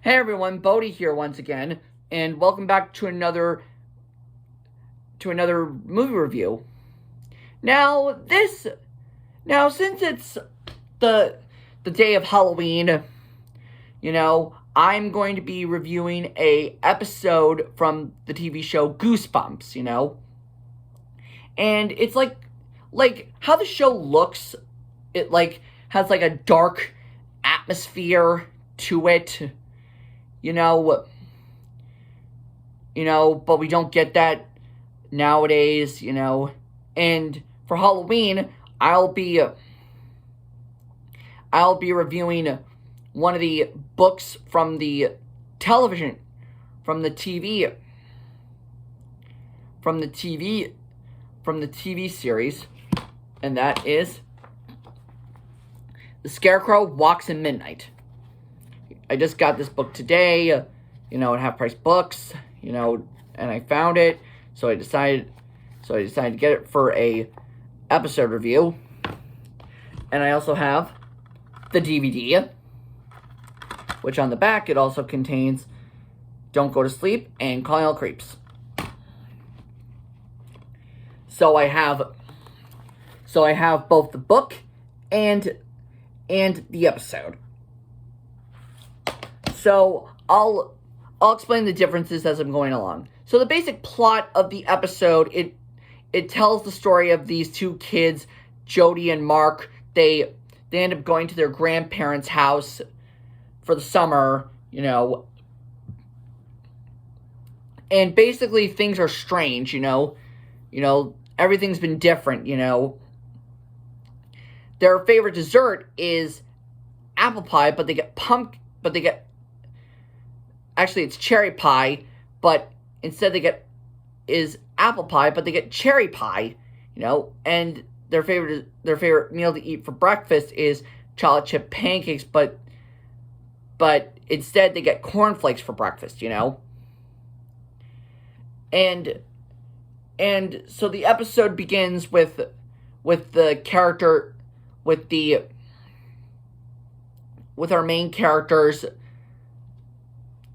Hey everyone, Bodhi here once again, and welcome back to another movie review. Now since it's the day of Halloween, I'm going to be reviewing a episode from the TV show Goosebumps, and it's like how the show looks. It has a dark atmosphere to it. But we don't get that nowadays, And for Halloween, I'll be reviewing one of the books from the television, from the TV series, and that is The Scarecrow Walks in Midnight. I just got this book today, at Half Price Books, and I found it, so I decided to get it for a episode review. And I also have the DVD, which on the back it also contains Don't Go to Sleep and Calling All Creeps. So I have both the book and the episode. So I'll explain the differences as I'm going along. So the basic plot of the episode, it tells the story of these two kids, Jody and Mark. They end up going to their grandparents' house for the summer, and basically things are strange, everything's been different, Their favorite dessert is apple pie, but they get actually it's cherry pie, but instead is apple pie, but they get cherry pie, and their favorite meal to eat for breakfast is chocolate chip pancakes, but instead they get cornflakes for breakfast, And so the episode begins with the character with our main characters,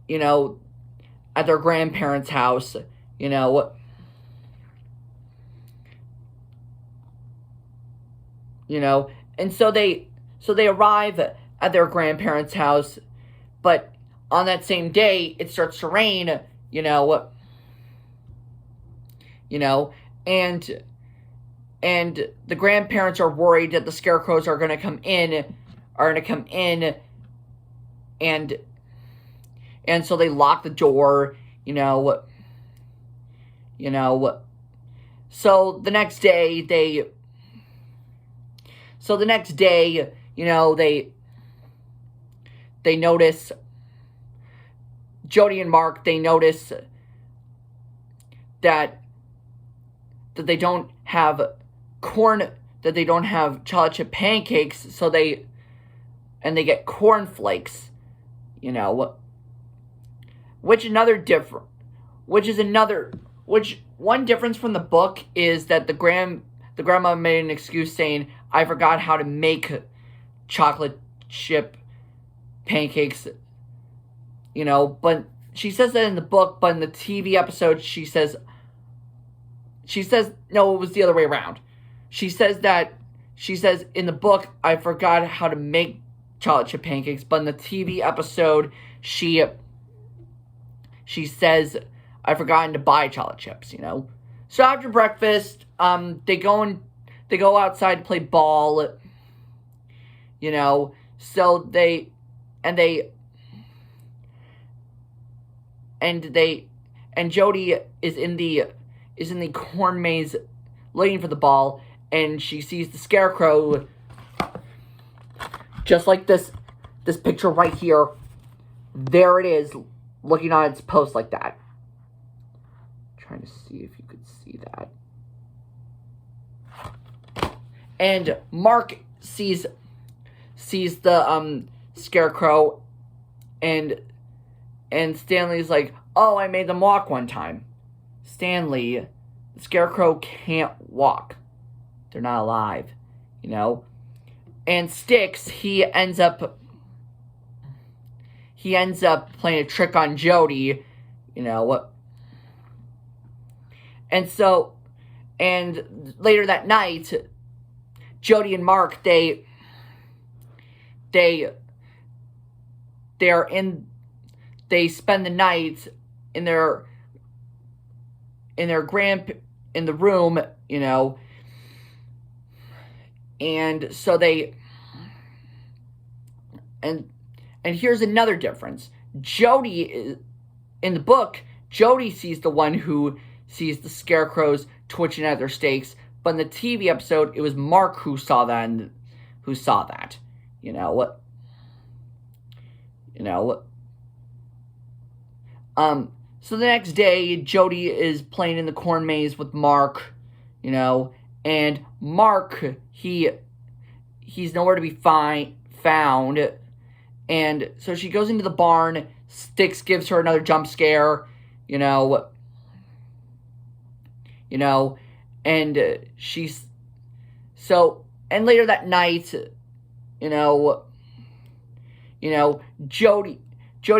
at their grandparents' house, and so they arrive at their grandparents' house, but on that same day it starts to rain, and the grandparents are worried that the scarecrows are going to come in, and so they lock the door, So the next day, they notice, Jody and Mark, they notice that they don't have that they don't have chocolate chip pancakes, so they get cornflakes, one difference from the book is that the grandma made an excuse saying, I forgot how to make chocolate chip pancakes, but she says that in the book, but in the TV episode she says no, it was the other way around. She says in the book, I forgot how to make chocolate chip pancakes, but in the TV episode she says, I've forgotten to buy chocolate chips, So after breakfast, they go outside to play ball, so and Jody is in the corn maze looking for the ball, and she sees the scarecrow just like this picture right here. There it is, looking on its post like that. Trying to see if you could see that. And Mark sees the scarecrow, and Stanley's like, oh, I made them walk one time. Stanley, the scarecrow can't walk. They're not alive, And Styx, he ends up he ends up playing a trick on Jody, you know. And later that night, Jody and Mark, they spend the night in the room, you know. And so and here's another difference. Jody, in the book, Jody sees the one who sees the scarecrows twitching at their stakes, but in the TV episode, it was Mark who saw that. You know what? So the next day, Jody is playing in the corn maze with Mark, you know, and Mark, he's nowhere to be found, and so she goes into the barn. Styx gives her another jump scare, and and later that night, Jody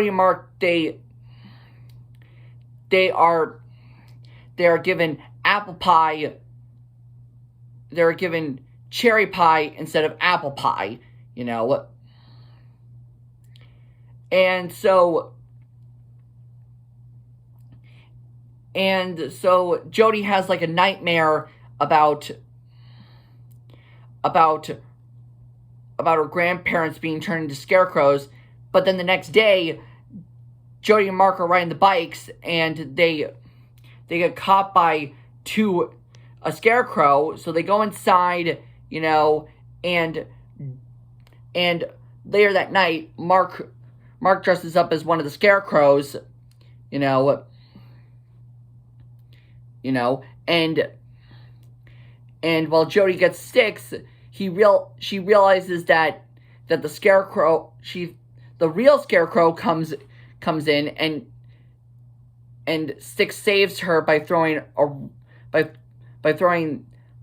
and Mark, they are given apple pie. They're given cherry pie instead of apple pie, And so Jody has like a nightmare about her grandparents being turned into scarecrows, but then the next day, Jody and Mark are riding the bikes, and they get caught by a scarecrow. So they go inside, and later that night, Mark dresses up as one of the scarecrows, and while Jody gets Styx, she realizes that the scarecrow, the real scarecrow comes in, and Styx saves her by throwing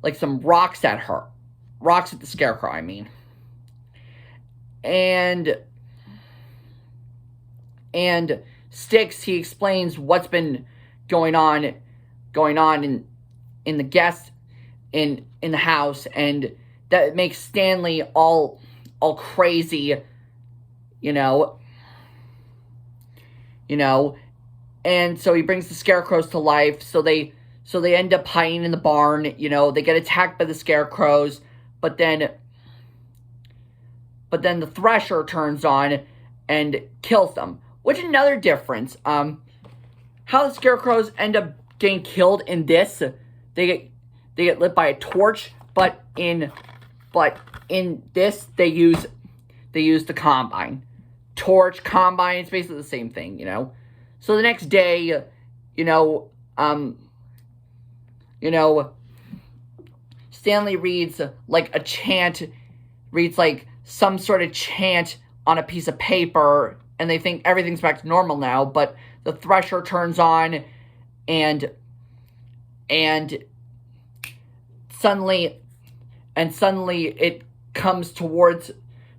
like some rocks at the scarecrow, I mean. And Styx, he explains what's been going on in the guest in the house, and that makes Stanley all crazy, and so he brings the scarecrows to life. So they end up hiding in the barn. They get attacked by the scarecrows, but then the Thresher turns on and kills them. Which another difference. How the scarecrows end up getting killed in this, they get lit by a torch, but in this they use the Combine. Torch, Combine, it's basically the same thing, So the next day, Stanley reads like some sort of chant on a piece of paper, and they think everything's back to normal now, but the Thresher turns on, and suddenly it comes towards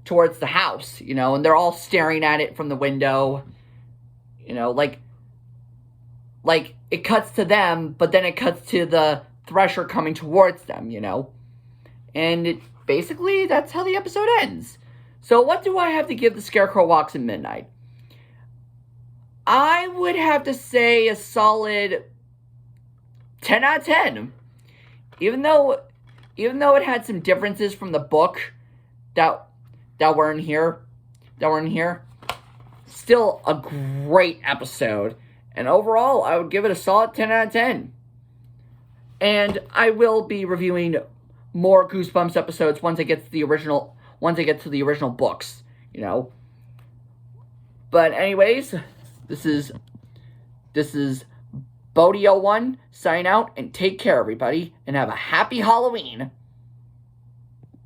the house, and they're all staring at it from the window, like it cuts to them, but then it cuts to the Thresher coming towards them, and basically that's how the episode ends. So what do I have to give The Scarecrow Walks in Midnight? I would have to say a solid 10 out of 10. Even though it had some differences from the book that were in here, still a great episode. And overall, I would give it a solid 10 out of 10. And I will be reviewing more Goosebumps episodes once I get to the original books, But anyways, this is Bodie01 signing out, and take care, everybody, and have a happy Halloween.